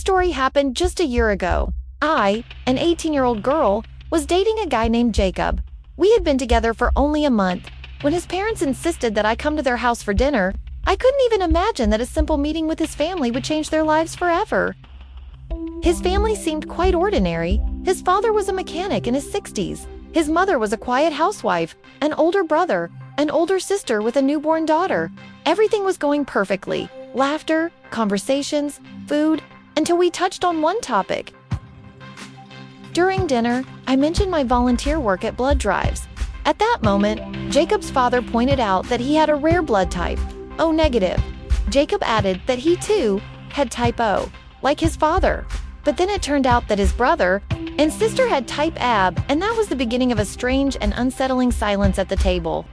story happened just a year ago. I, an 18-year-old girl, was dating a guy named Jacob. We had been together for only a month. When his parents insisted that I come to their house for dinner, I couldn't even imagine that a simple meeting with his family would change their lives forever. His family seemed quite ordinary. His father was a mechanic in his 60s. His mother was a quiet housewife, an older brother, an older sister with a newborn daughter. Everything was going perfectly. Laughter, conversations, food, until we touched on one topic. During dinner, I mentioned my volunteer work at blood drives. At that moment, Jacob's father pointed out that he had a rare blood type, O negative. Jacob added that he too had type O, like his father. But then it turned out that his brother and sister had type AB, and that was the beginning of a strange and unsettling silence at the table.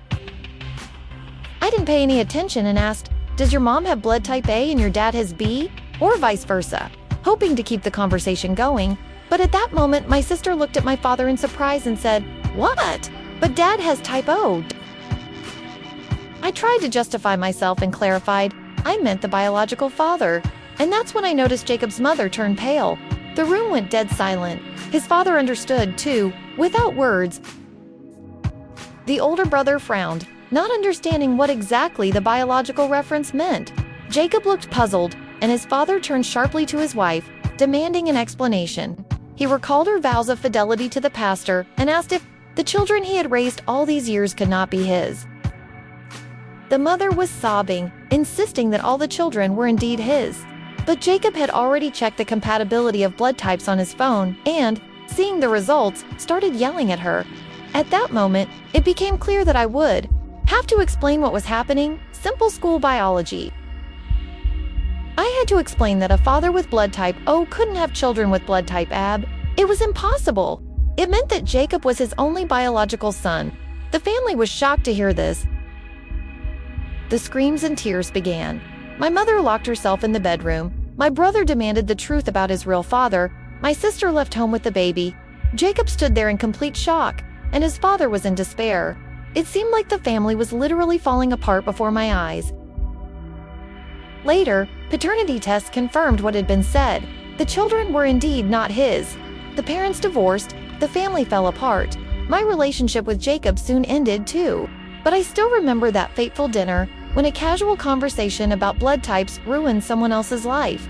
I didn't pay any attention and asked, "Does your mom have blood type A and your dad has B?" Or vice versa, hoping to keep the conversation going. But at that moment, my sister looked at my father in surprise and said, "What? But dad has type O." I tried to justify myself and clarified, I meant the biological father. And that's when I noticed Jacob's mother turn pale. The room went dead silent. His father understood, too, without words. The older brother frowned, not understanding what exactly the biological reference meant. Jacob looked puzzled, and his father turned sharply to his wife, demanding an explanation. He recalled her vows of fidelity to the pastor and asked if the children he had raised all these years could not be his. The mother was sobbing, insisting that all the children were indeed his. But Jacob had already checked the compatibility of blood types on his phone and, seeing the results, started yelling at her. At that moment, it became clear that I would have to explain what was happening. Simple school biology. I had to explain that a father with blood type O couldn't have children with blood type AB. It was impossible. It meant that Jacob was his only biological son. The family was shocked to hear this. The screams and tears began. My mother locked herself in the bedroom. My brother demanded the truth about his real father. My sister left home with the baby. Jacob stood there in complete shock, and his father was in despair. It seemed like the family was literally falling apart before my eyes. Later, paternity tests confirmed what had been said. The children were indeed not his. The parents divorced, the family fell apart. My relationship with Jacob soon ended too. But I still remember that fateful dinner, when a casual conversation about blood types ruined someone else's life.